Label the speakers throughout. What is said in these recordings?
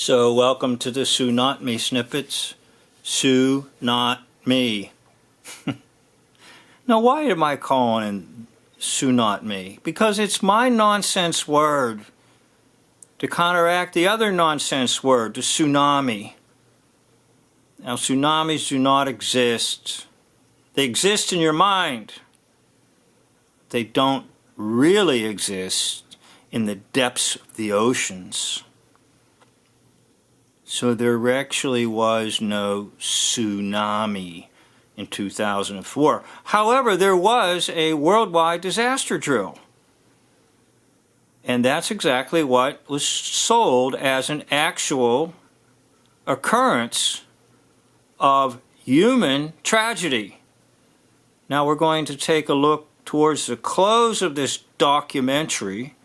Speaker 1: So welcome to the SueKnotMi snippets. Sue, not me. Now why am I calling SueKnotMi? Because it's my nonsense word to counteract the other nonsense word, the tsunami. Now tsunamis do not exist. They exist in your mind. They don't really exist in the depths of the oceans. So there actually was no tsunami in 2004. However, there was a worldwide disaster drill. And that's exactly what was sold as an actual occurrence of human tragedy. Now we're going to take a look towards the close of this documentary,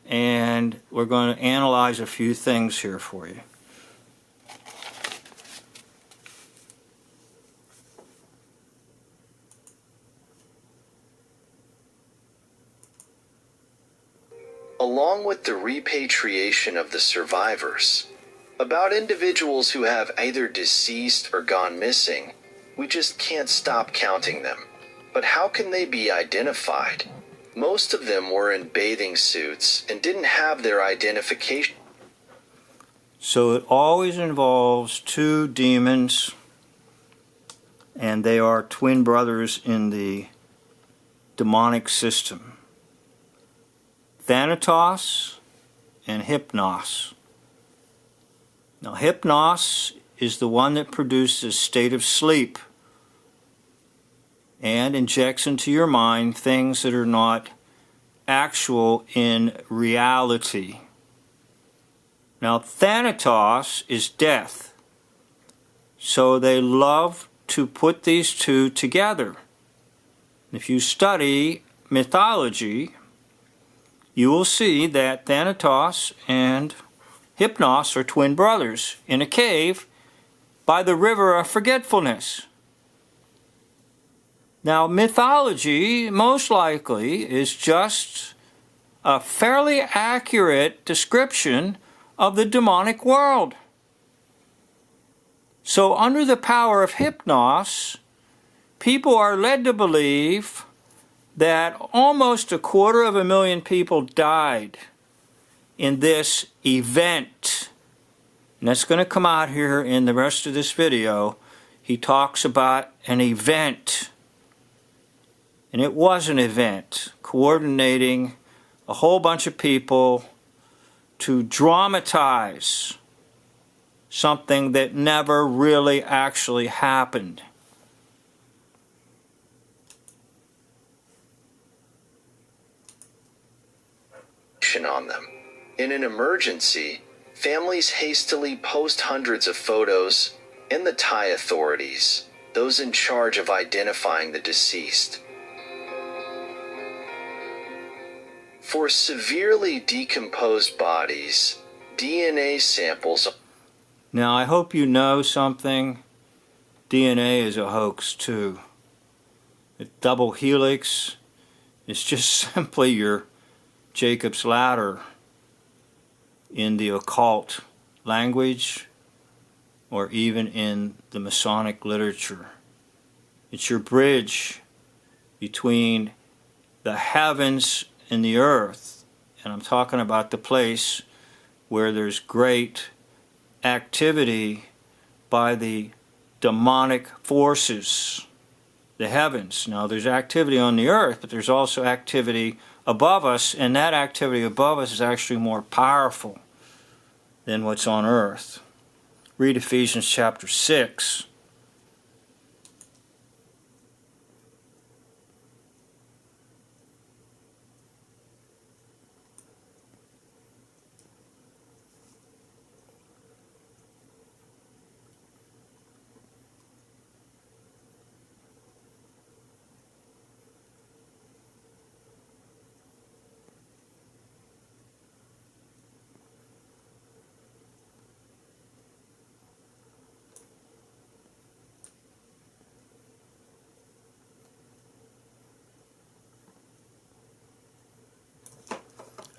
Speaker 1: and we're going to analyze a few things here for you.
Speaker 2: Along with the repatriation of the survivors, about individuals who have either deceased or gone missing, we just can't stop counting them. But how can they be identified? Most of them were in bathing suits and didn't have their identification.
Speaker 1: So it always involves two demons, and they are twin brothers in the demonic system. Thanatos and Hypnos. Now Hypnos is the one that produces a state of sleep and injects into your mind things that are not actual in reality. Now Thanatos is death. So they love to put these two together. If you study mythology, you will see that Thanatos and Hypnos are twin brothers in a cave by the river of forgetfulness. Now, mythology most likely is just a fairly accurate description of the demonic world. So, under the power of Hypnos, people are led to believe that almost 250,000 people died in this event. And that's going to come out here in the rest of this video. He talks about an event. And it was an event coordinating a whole bunch of people to dramatize something that never really actually happened.
Speaker 2: On them. In an emergency, families hastily post hundreds of photos, and the Thai authorities, those in charge of identifying the deceased. For severely decomposed bodies, DNA samples.
Speaker 1: Now I hope you know something. DNA is a hoax too. The double helix is just simply your Jacob's ladder in the occult language or even in the Masonic literature. It's your bridge between the heavens and the earth, and I'm talking about the place where there's great activity by the demonic forces, the heavens. Now there's activity on the earth, but there's also activity above us, and that activity above us is actually more powerful than what's on earth. Read Ephesians chapter 6.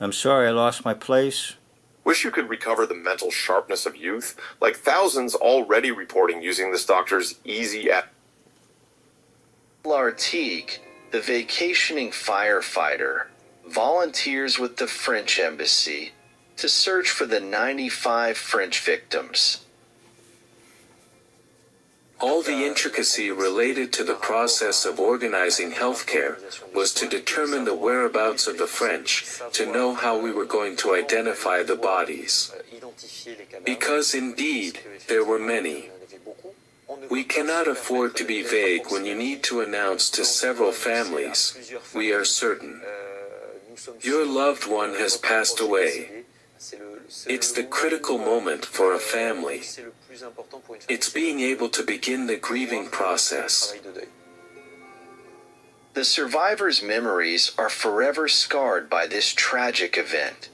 Speaker 1: I'm sorry I lost my place.
Speaker 3: Wish you could recover the mental sharpness of youth, like thousands already reporting using this doctor's easy app.
Speaker 2: Lartigue, the vacationing firefighter, volunteers with the French embassy to search for the 95 French victims.
Speaker 4: All the intricacy related to the process of organizing healthcare was to determine the whereabouts of the French, to know how we were going to identify the bodies. Because indeed, there were many. We cannot afford to be vague when you need to announce to several families, we are certain. Your loved one has passed away. It's the critical moment for a family. It's being able to begin the grieving process.
Speaker 2: The survivors' memories are forever scarred by this tragic event.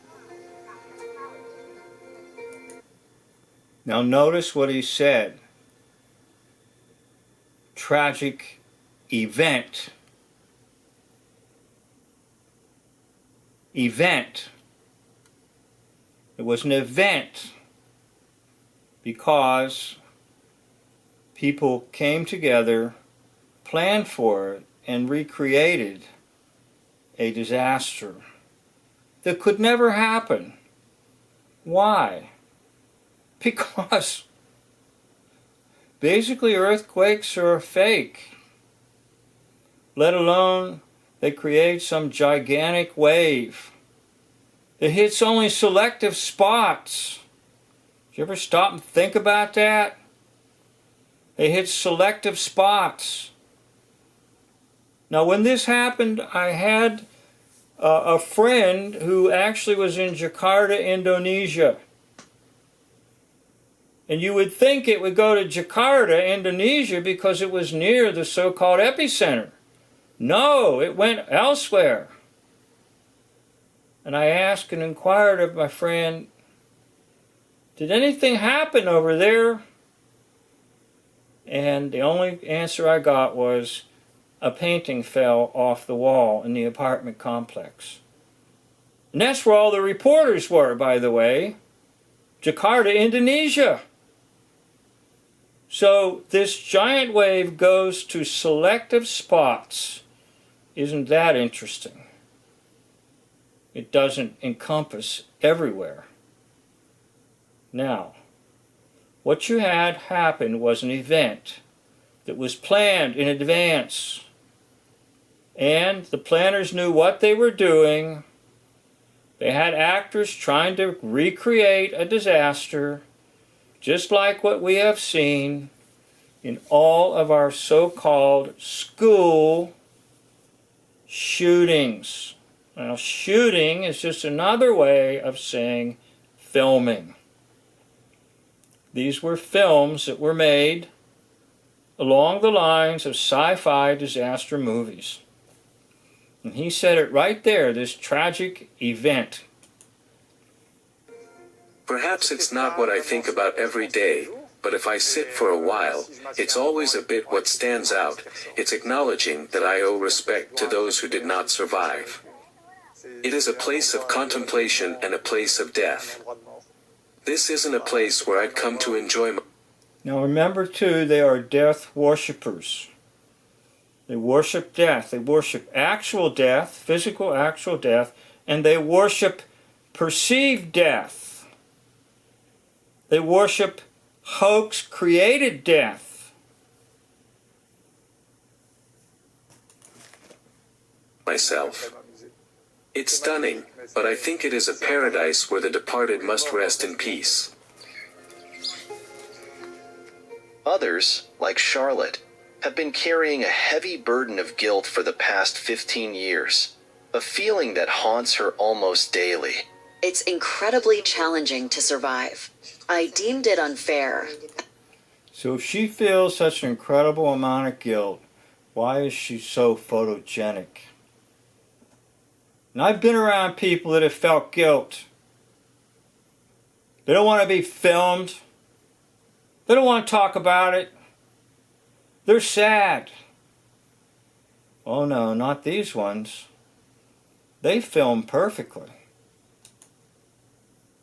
Speaker 1: Now notice what he said. Tragic event. Event. It was an event because people came together, planned for it, and recreated a disaster that could never happen. Why? Because basically earthquakes are fake, let alone they create some gigantic wave. It hits only selective spots. Did you ever stop and think about that? They hit selective spots. Now when this happened, I had a friend who actually was in Jakarta, Indonesia. And you would think it would go to Jakarta, Indonesia, because it was near the so-called epicenter. No, it went elsewhere. And I asked and inquired of my friend, did anything happen over there? And the only answer I got was, a painting fell off the wall in the apartment complex. And that's where all the reporters were, by the way. Jakarta, Indonesia. So this giant wave goes to selective spots. Isn't that interesting? It doesn't encompass everywhere. Now, what you had happen was an event that was planned in advance. And the planners knew what they were doing. They had actors trying to recreate a disaster, just like what we have seen in all of our so-called school shootings. Now, shooting is just another way of saying filming. These were films that were made along the lines of sci-fi disaster movies. And he said it right there, this tragic event.
Speaker 4: Perhaps it's not what I think about every day, but if I sit for a while, it's always a bit what stands out. It's acknowledging that I owe respect to those who did not survive. It is a place of contemplation and a place of death. This isn't a place where I'd come to enjoy my...
Speaker 1: Now remember too, they are death worshippers. They worship death. They worship actual death, physical actual death, and they worship perceived death. They worship hoax-created death.
Speaker 4: myself. It's stunning, but I think it is a paradise where the departed must rest in peace.
Speaker 2: Others, like Charlotte, have been carrying a heavy burden of guilt for the past 15 years, a feeling that haunts her almost daily.
Speaker 5: It's incredibly challenging to survive. I deemed it unfair.
Speaker 1: So if she feels such an incredible amount of guilt, why is she so photogenic? And I've been around people that have felt guilt. They don't want to be filmed. They don't want to talk about it. They're sad. Oh no, not these ones. They film perfectly.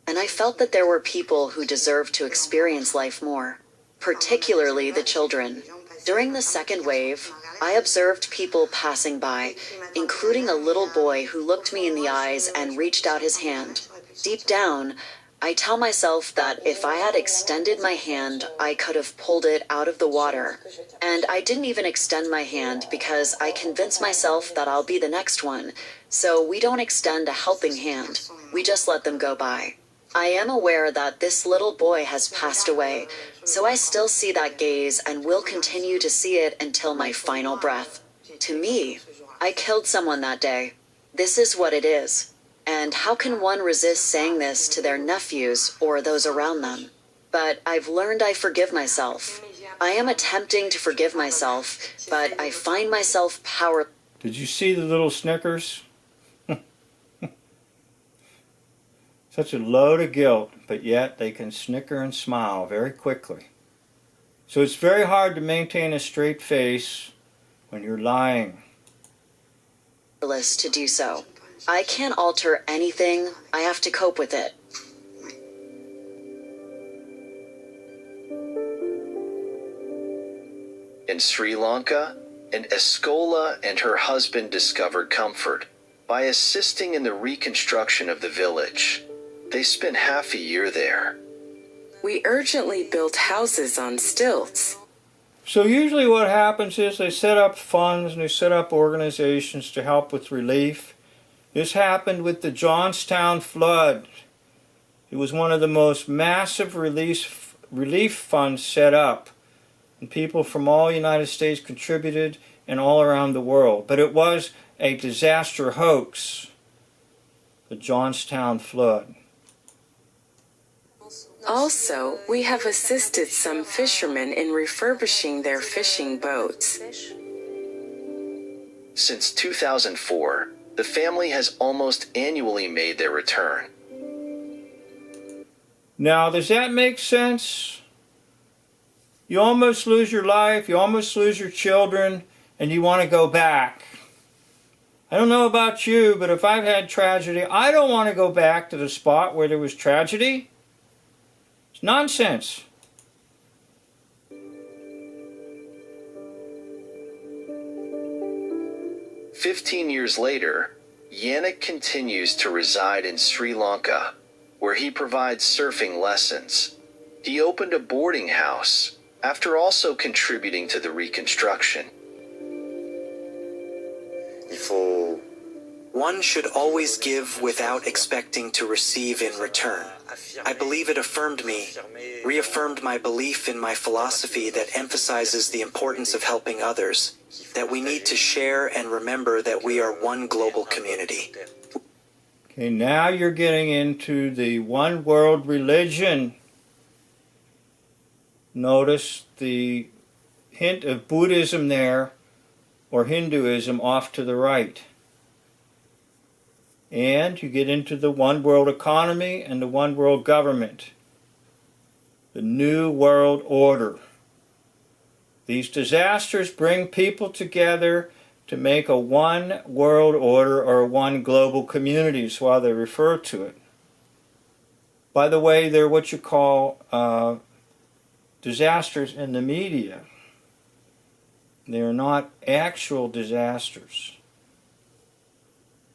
Speaker 5: And and I felt that there were people who deserved to experience life more, particularly the children. During the second wave, I observed people passing by, including a little boy who looked me in the eyes and reached out his hand. Deep down, I tell myself that if I had extended my hand, I could have pulled it out of the water. And I didn't even extend my hand because I convinced myself that I'll be the next one. So we don't extend a helping hand, we just let them go by. I am aware that this little boy has passed away, so I still see that gaze and will continue to see it until my final breath. To me, I killed someone that day. This is what it is. And how can one resist saying this to their nephews or those around them? But I've learned I forgive myself. I am attempting to forgive myself, but I find myself powerless.
Speaker 1: Did you see the little Snickers? Such a load of guilt, but yet they can snicker and smile very quickly. So it's very hard to maintain a straight face when you're lying.
Speaker 5: To do so. I can't alter anything. I have to cope with it.
Speaker 2: In Sri Lanka, an Escola and her husband discovered comfort by assisting in the reconstruction of the village. They spent half a year there.
Speaker 6: We urgently built houses on stilts.
Speaker 1: So usually what happens is they set up funds and they set up organizations to help with relief. This happened with the Johnstown flood. It was one of the most massive relief funds set up. And people from all the United States contributed and all around the world. But it was a disaster hoax, the Johnstown flood.
Speaker 6: Also, we have assisted some fishermen in refurbishing their fishing boats.
Speaker 2: Since 2004, the family has almost annually made their return.
Speaker 1: Now, does that make sense? You almost lose your life, you almost lose your children, and you want to go back. I don't know about you, but if I've had tragedy, I don't want to go back to the spot where there was tragedy. It's nonsense.
Speaker 2: 15 years later, Yannick continues to reside in Sri Lanka, where he provides surfing lessons. He opened a boarding house after also contributing to the reconstruction.
Speaker 7: One should always give without expecting to receive in return. I believe it affirmed me, reaffirmed my belief in my philosophy that emphasizes the importance of helping others, that we need to share and remember that we are one global community.
Speaker 1: Okay, now you're getting into the one world religion. Notice the hint of Buddhism there, or Hinduism off to the right. And you get into the one world economy and the one world government. The new world order. These disasters bring people together to make a one world order or one global community is how they refer to it. By the way, they're what you call disasters in the media. They are not actual disasters.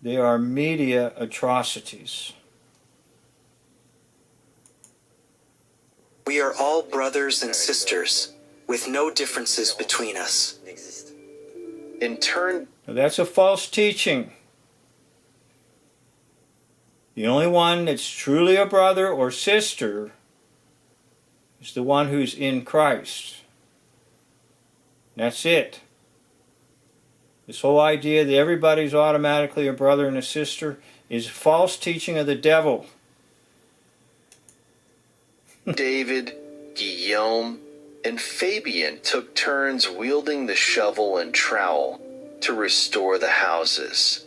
Speaker 1: They are media atrocities.
Speaker 7: We are all brothers and sisters, with no differences between us.
Speaker 2: In turn,
Speaker 1: Now, that's a false teaching. The only one that's truly a brother or sister is the one who's in Christ. That's it. This whole idea that everybody's automatically a brother and a sister is false teaching of the devil.
Speaker 2: David, Guillaume, and Fabian took turns wielding the shovel and trowel to restore the houses.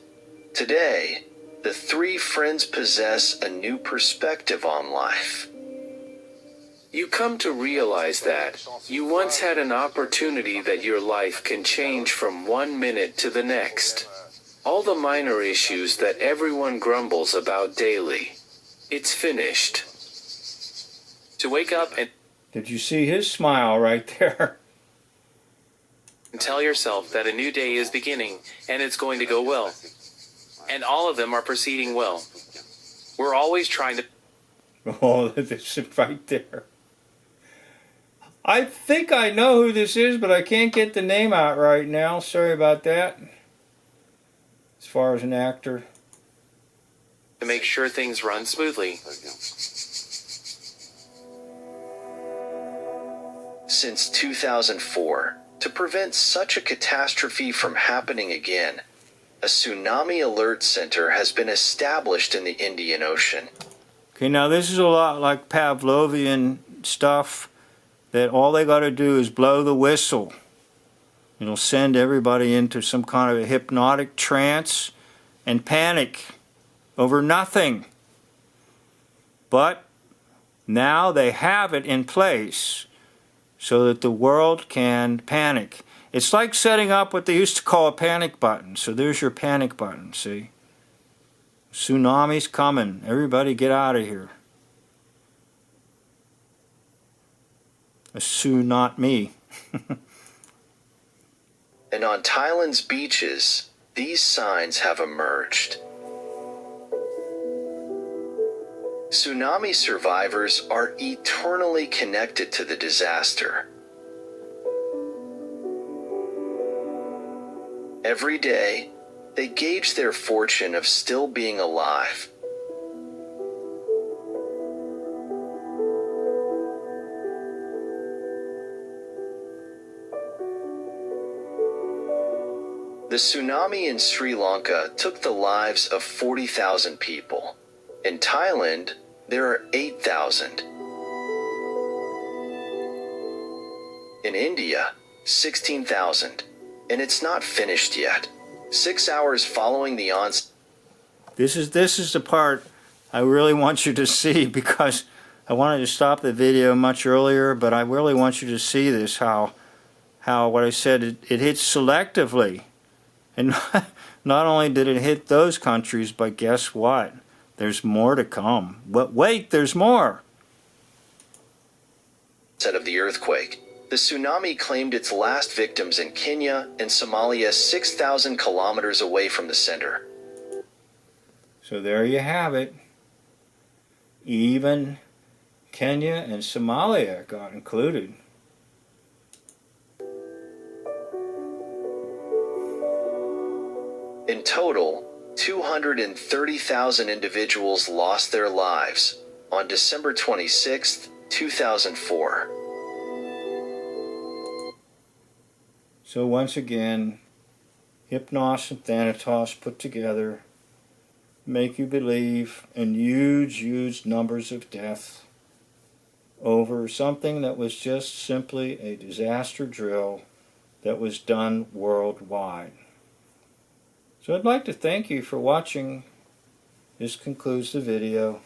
Speaker 2: Today, the three friends possess a new perspective on life.
Speaker 4: You come to realize that you once had an opportunity that your life can change from 1 minute to the next. All the minor issues that everyone grumbles about daily. It's finished. To wake up and
Speaker 1: Did you see his smile right there?
Speaker 4: tell yourself that a new day is beginning and it's going to go well. And all of them are proceeding well. We're always trying to.
Speaker 1: Oh, this is right there. I think I know who this is, but I can't get the name out right now. Sorry about that. As far as an actor.
Speaker 4: To make sure things run smoothly.
Speaker 2: Since 2004, to prevent such a catastrophe from happening again, a tsunami alert center has been established in the Indian Ocean.
Speaker 1: Okay, now this is a lot like Pavlovian stuff, that all they got to do is blow the whistle. It'll send everybody into some kind of a hypnotic trance and panic over nothing. But now they have it in place so that the world can panic. It's like setting up what they used to call a panic button. So there's your panic button, see? Tsunami's coming. Everybody get out of here. SueKnotMi.
Speaker 2: And on Thailand's beaches, these signs have emerged. Tsunami survivors are eternally connected to the disaster. Every day, they gauge their fortune of still being alive. The tsunami in Sri Lanka took the lives of 40,000 people. In Thailand, there are 8,000. In India, 16,000. And it's not finished yet. 6 hours following the onset.
Speaker 1: This is the part I really want you to see, because I wanted to stop the video much earlier, but I really want you to see this, how what I said, it hits selectively. And not only did it hit those countries, but guess what? There's more to come. Wait, there's more.
Speaker 2: Of the earthquake, the tsunami claimed its last victims in Kenya and Somalia, 6,000 kilometers away from the center.
Speaker 1: So there you have it. Even Kenya and Somalia got included.
Speaker 2: In total, 230,000 individuals lost their lives on December 26, 2004.
Speaker 1: So once again, Hypnos and Thanatos put together make you believe in huge numbers of death over something that was just simply a disaster drill that was done worldwide. So I'd like to thank you for watching. This concludes the video.